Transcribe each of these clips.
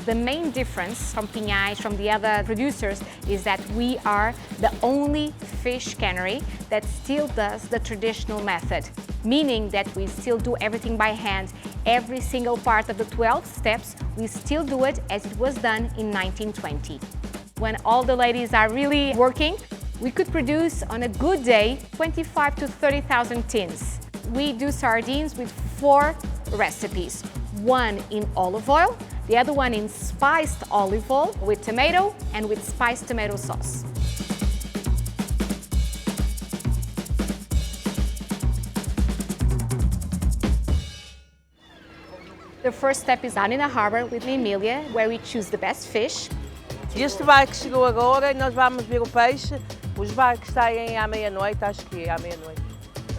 The main difference from Pinhais, from the other producers, is that we are the only fish cannery that still does the traditional method, meaning that we still do everything by hand. Every single part of the 12 steps, we still do it as it was done in 1920. When all the ladies are really working, we could produce on a good day 25 to 30,000 tins. We do sardines with 4 recipes, one in olive oil, the other one in spiced olive oil with tomato and with spiced tomato sauce. The first step is down in the harbor with Emília, where we choose the best fish. Este barco chegou agora e nós vamos ver o peixe. Os barcos saem à meia-noite, acho que é à meia-noite.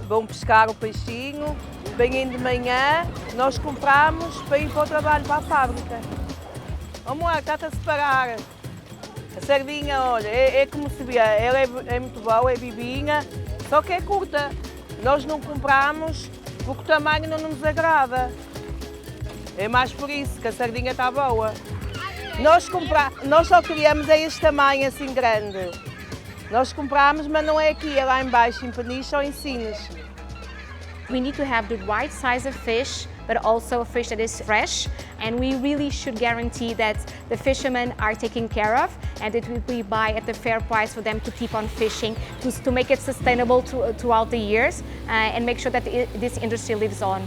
Vão pescar o peixinho, vêm de manhã, nós compramos para ir para o trabalho, para a fábrica. Amor, está-te a separar. A sardinha, olha, é como se vê, ela é muito boa, é vivinha, só que é curta. Nós não compramos porque o tamanho não nos agrada. É mais por isso que a sardinha está boa. Nós só queríamos este tamanho assim grande. Nós compramos, mas não é aqui, é lá embaixo, em Peniche ou em Sines. We need to have the right size of fish, but also a fish that is fresh. And we really should guarantee that the fishermen are taken care of and that we buy at the fair price for them to keep on fishing, to make it sustainable throughout the years and make sure that this industry lives on.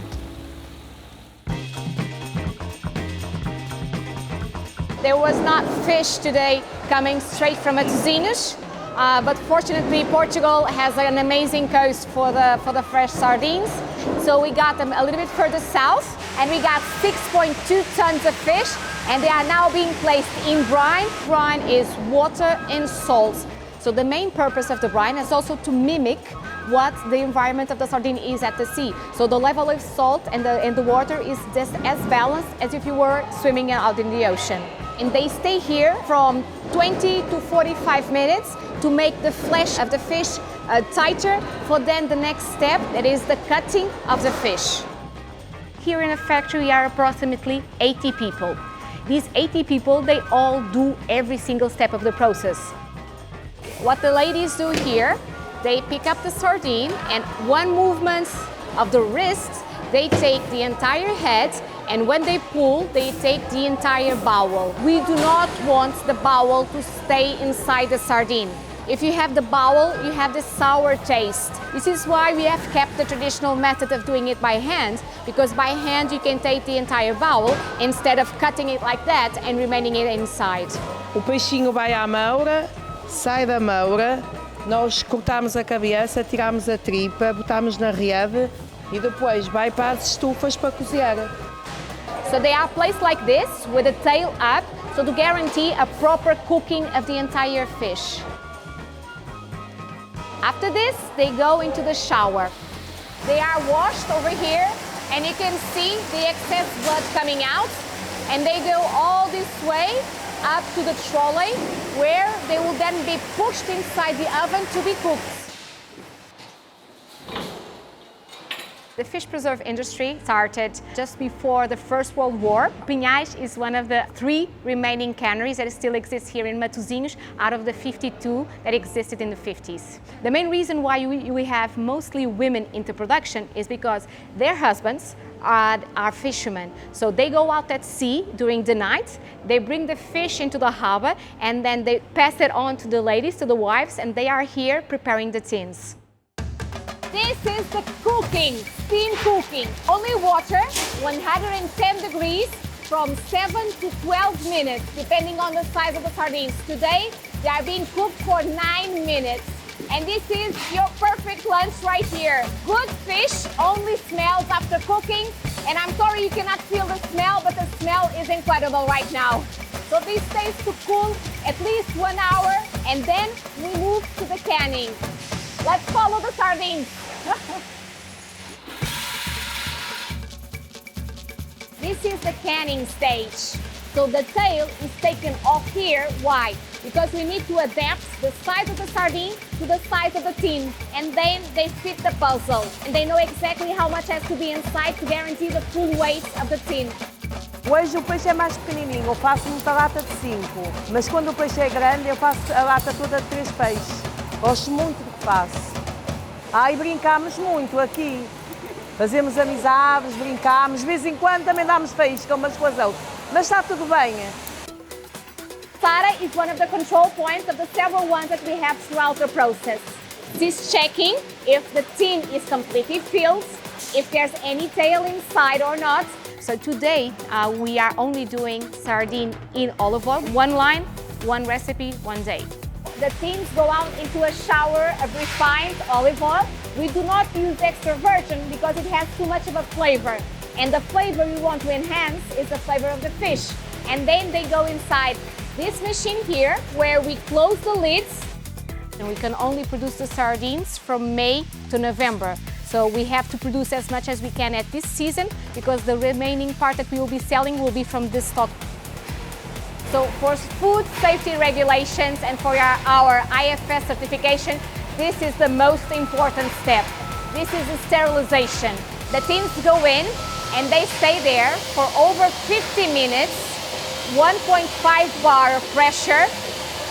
There was not fish today coming straight from Matosinhos, but fortunately Portugal has an amazing coast for the fresh sardines. So we got them a little bit further south and we got 6.2 tons of fish, and they are now being placed in brine. Brine is water and salt. So the main purpose of the brine is also to mimic what the environment of the sardine is at the sea. So the level of salt and the water is just as balanced as if you were swimming out in the ocean. And they stay here from 20 to 45 minutes to make the flesh of the fish tighter for then the next step, that is the cutting of the fish. Here in the factory we are approximately 80 people. These 80 people, they all do every single step of the process. What the ladies do here, they pick up the sardine and one movement of the wrist, they take the entire head, and when they pull, they take the entire bowel. We do not want the bowel to stay inside the sardine. If you have the bowel, you have the sour taste. This is why we have kept the traditional method of doing it by hand, because by hand you can take the entire bowel instead of cutting it like that and remaining it inside. O peixinho vai à moura, sai da moura, nós cortamos a cabeça, tiramos a tripa, botamos na rede e depois vai para as estufas para cozer. So they are placed like this with the tail up, so to guarantee a proper cooking of the entire fish. After this, they go into the shower. They are washed over here, and you can see the excess blood coming out, and they go all this way up to the trolley, where they will then be pushed inside the oven to be cooked. The fish preserve industry started just before the First World War. Pinhais is one of the 3 remaining canneries that still exist here in Matosinhos out of the 52 that existed in the 50s. The main reason why we have mostly women into production is because their husbands are fishermen. So they go out at sea during the night, they bring the fish into the harbor, and then they pass it on to the ladies, to the wives, and they are here preparing the tins. This is the cooking, steam cooking. Only water, 110 degrees, from 7 to 12 minutes, depending on the size of the sardines. Today, they are being cooked for 9 minutes. And this is your perfect lunch right here. Good fish only smells after cooking. And I'm sorry you cannot feel the smell, but the smell is incredible right now. So this stays to cool at least 1 hour, and then we move to the canning. Let's follow the sardines. This is the canning stage. So the tail is taken off here. Why? Because we need to adapt the size of the sardine to the size of the tin. And then they fit the puzzle. And they know exactly how much has to be inside to guarantee the full weight of the tin. Hoje o peixe é mais pequenininho, eu faço muita lata de 5, mas quando o peixe é grande eu faço a lata toda de 3 peixes. Gosto muito do que faço. E brincamos muito aqui. Fazemos amizades, brincamos, de vez em quando também damos faísca umas com as outras, mas está tudo bem. Sara is one of the control points of the several ones that we have throughout the process. She's checking if the tin is completely filled, if there's any tail inside or not. So today we are only doing sardine in olive oil, one line, one recipe, one day. The tins go out into a shower of refined olive oil. We do not use extra virgin because it has too much of a flavor. And the flavor we want to enhance is the flavor of the fish. And then they go inside this machine here where we close the lids. And we can only produce the sardines from May to November. So we have to produce as much as we can at this season because the remaining part that we will be selling will be from this stock. So for food safety regulations and for our IFS certification, this is the most important step. This is the sterilization. The tins go in and they stay there for over 50 minutes, 1.5 bar pressure,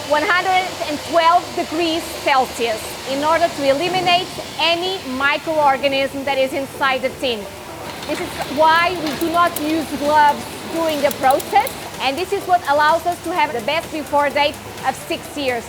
112 degrees Celsius in order to eliminate any microorganism that is inside the tin. This is why we do not use gloves during the process, and this is what allows us to have the best before date of 6 years.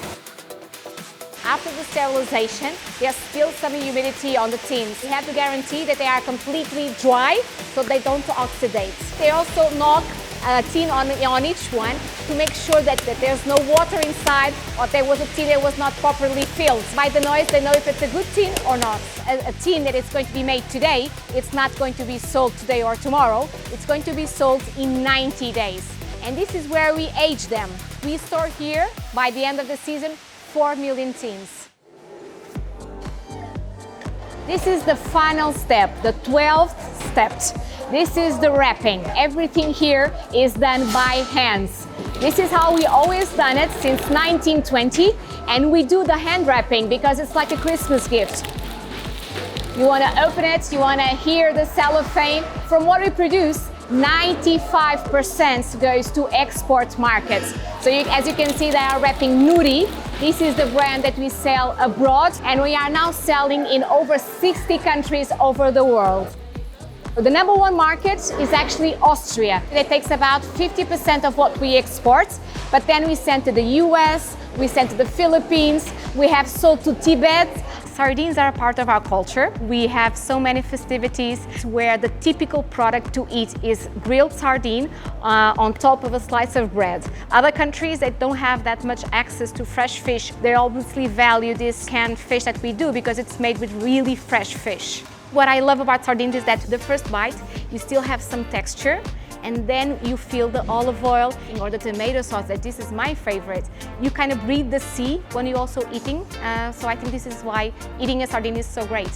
After the sterilization, there's still some humidity on the tins. We have to guarantee that they are completely dry so they don't oxidate. They also knock a tin on each one to make sure that there's no water inside or there was a tin that was not properly filled. By the noise, they know if it's a good tin or not. A tin that is going to be made today, it's not going to be sold today or tomorrow. It's going to be sold in 90 days. And this is where we age them. We store here, by the end of the season, 4 million tins. This is the final step, the 12th step. This is the wrapping. Everything here is done by hands. This is how we always done it since 1920, and we do the hand wrapping because it's like a Christmas gift. You want to open it, you want to hear the cellophane. From what we produce, 95% goes to export markets. So as you can see, they are wrapping Nuri. This is the brand that we sell abroad, and we are now selling in over 60 countries over the world. The number one market is actually Austria. It takes about 50% of what we export, but then we send to the US, we send to the Philippines, we have sold to Tibet. Sardines are a part of our culture. We have so many festivities where the typical product to eat is grilled sardine on top of a slice of bread. Other countries that don't have that much access to fresh fish, they obviously value this canned fish that we do because it's made with really fresh fish. What I love about sardines is that the first bite, you still have some texture, and then you feel the olive oil or the tomato sauce, that this is my favorite. You kind of breathe the sea when you're also eating, so I think this is why eating a sardine is so great.